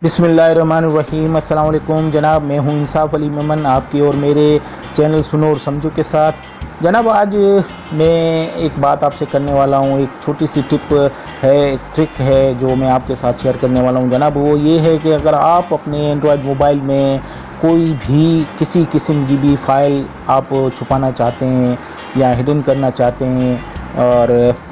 बिस्मिल्लाहिर्रहमानिर्रहीम। अस्सलाम वालेकुम जनाब, मैं हूं इंसाफ अली मेमन आपके और मेरे चैनल सुनो और समझो के साथ। जनाब, आज मैं एक बात आपसे करने वाला हूं, एक छोटी सी टिप है, एक ट्रिक है जो मैं आपके साथ शेयर करने वाला हूं। जनाब, वो ये है कि अगर आप अपने एंड्रॉयड मोबाइल में कोई भी किसी किस्म की भी फ़ाइल आप छुपाना चाहते हैं या हिडन करना चाहते हैं, और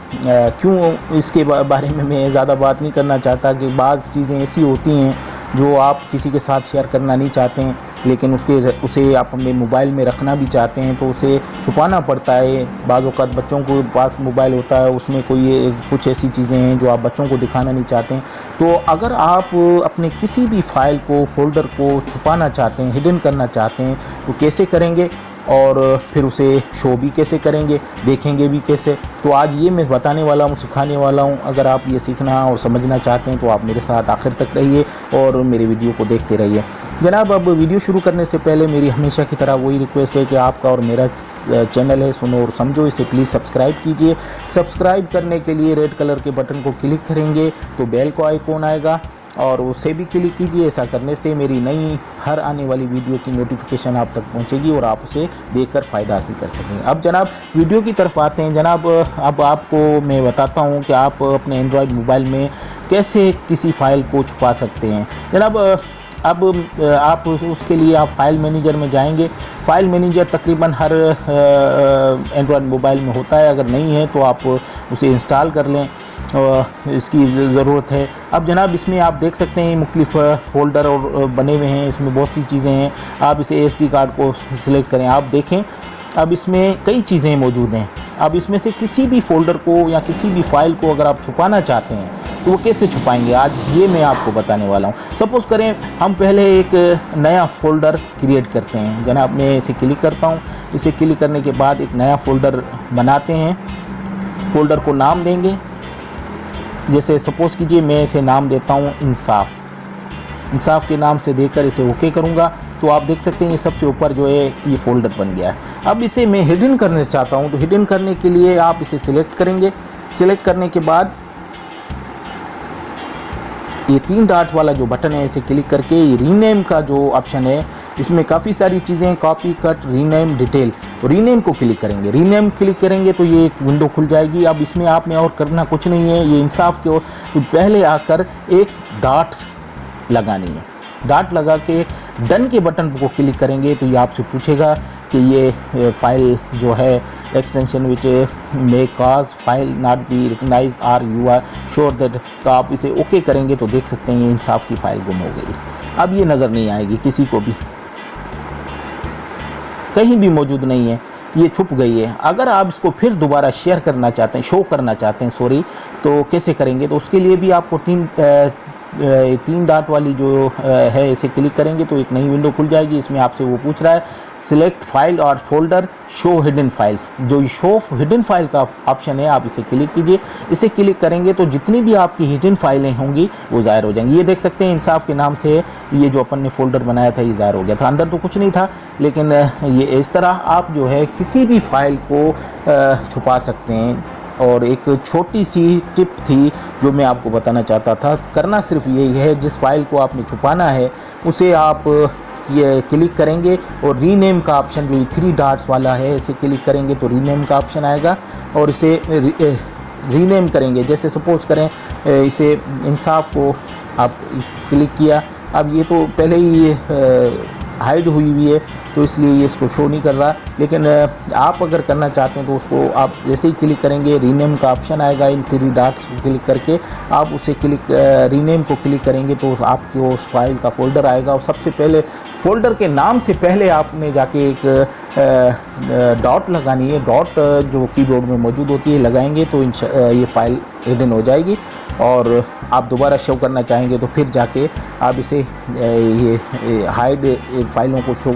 क्यों इसके बारे में मैं ज़्यादा बात नहीं करना चाहता कि बाज़ चीज़ें ऐसी होती हैं जो आप किसी के साथ शेयर करना नहीं चाहते हैं, लेकिन उसे आप अपने मोबाइल में रखना भी चाहते हैं तो उसे छुपाना पड़ता है। बाज़ औक़ात बच्चों को पास मोबाइल होता है, उसमें कुछ ऐसी चीज़ें हैं जो आप बच्चों को दिखाना नहीं चाहते हैं। तो अगर आप अपने किसी भी फ़ाइल को, फ़ोल्डर को छुपाना चाहते हैं, हिडन करना चाहते हैं, तो कैसे करेंगे और फिर उसे शो भी कैसे करेंगे, देखेंगे भी कैसे, तो आज ये मैं बताने वाला हूँ, सिखाने वाला हूँ। अगर आप ये सीखना और समझना चाहते हैं तो आप मेरे साथ आखिर तक रहिए और मेरे वीडियो को देखते रहिए। जनाब, अब वीडियो शुरू करने से पहले मेरी हमेशा की तरह वही रिक्वेस्ट है कि आपका और मेरा चैनल है सुनो और समझो, इसे प्लीज़ सब्सक्राइब कीजिए। सब्सक्राइब करने के लिए रेड कलर के बटन को क्लिक करेंगे तो बेल का आइकॉन आएगा और उसे भी क्लिक कीजिए। ऐसा करने से मेरी नई हर आने वाली वीडियो की नोटिफिकेशन आप तक पहुंचेगी और आप उसे देखकर फ़ायदा हासिल कर सकेंगे। अब जनाब वीडियो की तरफ आते हैं। जनाब, अब आपको मैं बताता हूं कि आप अपने एंड्रॉयड मोबाइल में कैसे किसी फ़ाइल को छुपा सकते हैं। जनाब, अब आप उसके लिए आप फाइल मैनेजर में जाएंगे। फ़ाइल मैनेजर तकरीबन हर एंड्रॉयड मोबाइल में होता है, अगर नहीं है तो आप उसे इंस्टॉल कर लें, इसकी ज़रूरत है। अब जनाब, इसमें आप देख सकते हैं मुख्तलिफ फ़ोल्डर और बने हुए हैं, इसमें बहुत सी चीज़ें हैं। आप इसे SD कार्ड को सिलेक्ट करें, आप देखें अब इसमें कई चीज़ें मौजूद हैं। अब इसमें से किसी भी फ़ोल्डर को या किसी भी फ़ाइल को अगर आप छुपाना चाहते हैं तो वो कैसे छुपाएंगे, आज ये मैं आपको बताने वाला हूँ। सपोज़ करें हम पहले एक नया फ़ोल्डर क्रिएट करते हैं। जनाब, मैं इसे क्लिक करता हूँ। इसे क्लिक करने के बाद एक नया फ़ोल्डर बनाते हैं। फ़ोल्डर को नाम देंगे, जैसे सपोज़ कीजिए मैं इसे नाम देता हूँ इंसाफ के नाम से देकर इसे ओके करूँगा तो आप देख सकते हैं ये सबसे ऊपर जो है ये फ़ोल्डर बन गया है। अब इसे मैं हिडन करना चाहता हूँ तो हिडन करने के लिए आप इसे सिलेक्ट करेंगे। सिलेक्ट करने के बाद ये 3 डॉट वाला जो बटन है इसे क्लिक करके ये रीनेम का जो ऑप्शन है, इसमें काफ़ी सारी चीज़ें, copy, cut, rename, detail, rename को क्लिक करेंगे। रीनेम क्लिक करेंगे तो ये एक विंडो खुल जाएगी। अब इसमें आपने और करना कुछ नहीं है, ये इंसाफ के और पहले आकर एक डॉट लगानी है। डॉट लगा के डन के बटन को क्लिक करेंगे तो ये आपसे पूछेगा कि ये फाइल जो है extension which may cause file not be recognise are you sure श्योर दैट, तो आप इसे ओके करेंगे तो देख सकते हैं ये इंसाफ की फ़ाइल गुम हो गई। अब ये नज़र नहीं आएगी किसी को भी, कहीं भी मौजूद नहीं है, ये छुप गई है। अगर आप इसको फिर दोबारा शेयर करना चाहते हैं, शो करना चाहते हैं तो कैसे करेंगे, तो उसके लिए भी आपको 3 डॉट वाली जो है इसे क्लिक करेंगे तो एक नई विंडो खुल जाएगी। इसमें आपसे वो पूछ रहा है सिलेक्ट फाइल और फोल्डर शो हिडन फाइल्स, जो शो हिडन फाइल का ऑप्शन है आप इसे क्लिक कीजिए। इसे क्लिक करेंगे तो जितनी भी आपकी हिडन फाइलें होंगी वो ज़ाहिर हो जाएंगी। ये देख सकते हैं इंसाफ के नाम से ये जो अपन ने फ़ोल्डर बनाया था ये ज़ाहिर हो गया था, अंदर तो कुछ नहीं था, लेकिन ये इस तरह आप जो है किसी भी फाइल को छुपा सकते हैं। और एक छोटी सी टिप थी जो मैं आपको बताना चाहता था। करना सिर्फ यही है, जिस फाइल को आपने छुपाना है उसे आप ये क्लिक करेंगे और रीनेम का ऑप्शन जो 3 डॉट्स वाला है इसे क्लिक करेंगे तो रीनेम का ऑप्शन आएगा और इसे रीनेम करेंगे। जैसे सपोज़ करें इसे इंसाफ को आप क्लिक किया, अब ये तो पहले ही हाइड हुई है तो इसलिए ये इसको शो नहीं कर रहा, लेकिन आप अगर करना चाहते हैं तो उसको आप जैसे ही क्लिक करेंगे रीनेम का ऑप्शन आएगा। इन 3 डॉट्स को क्लिक करके आप उसे रीनेम को क्लिक करेंगे तो आपको उस फाइल का फ़ोल्डर आएगा और सबसे पहले फ़ोल्डर के नाम से पहले आपने जाके एक डॉट लगानी है। डॉट जो कीबोर्ड में मौजूद होती है लगाएंगे तो ये फ़ाइल हिडन हो जाएगी और आप दोबारा शो करना चाहेंगे तो फिर जाके आप इसे ये हाइड फाइलों को शो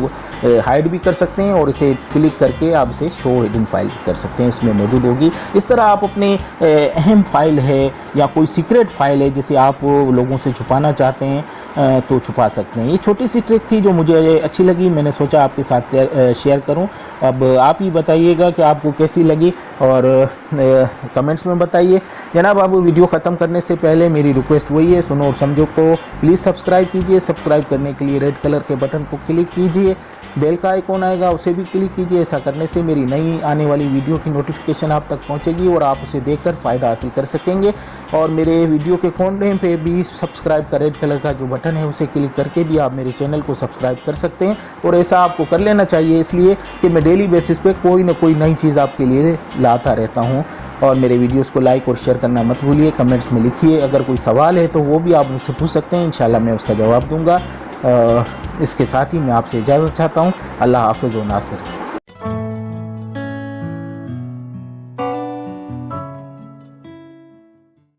हाइड भी कर सकते हैं और इसे क्लिक करके आप इसे शो हिडन फाइल कर सकते हैं, इसमें मौजूद होगी। इस तरह आप अपने अहम फाइल है या कोई सीक्रेट फाइल है जिसे आप लोगों से छुपाना चाहते हैं तो छुपा सकते हैं। ये छोटी सी ट्रिक थी जो मुझे अच्छी लगी, मैंने सोचा आपके साथ शेयर करूं। अब आप ही बताइएगा कि आपको कैसी लगी और कमेंट्स में बताइए। जनाब अब वीडियो ख़त्म करने से पहले मेरी रिक्वेस्ट वही है, सुनो और समझो को प्लीज़ सब्सक्राइब कीजिए। सब्सक्राइब करने के लिए रेड कलर के बटन को क्लिक कीजिए, बेल का आइकॉन आएगा उसे भी क्लिक कीजिए। ऐसा करने से मेरी नई आने वाली वीडियो की नोटिफिकेशन आप तक पहुंचेगी और आप उसे देखकर फ़ायदा हासिल कर सकेंगे। और मेरे वीडियो के कोने पे भी सब्सक्राइब का रेड कलर का जो बटन है उसे क्लिक करके भी आप मेरे चैनल को सब्सक्राइब कर सकते हैं। और ऐसा आपको कर लेना चाहिए इसलिए कि मैं डेली बेसिस पे कोई ना कोई नई चीज़ आपके लिए लाता रहता हूँ। और मेरे वीडियोस को लाइक और शेयर करना मत भूलिए। कमेंट्स में लिखिए, अगर कोई सवाल है तो वो भी आप मुझसे पूछ सकते हैं, इंशाल्लाह मैं उसका जवाब दूंगा। इसके साथ ही मैं आपसे इजाज़त चाहता हूँ। अल्लाह हाफ़िज़ व नासिर।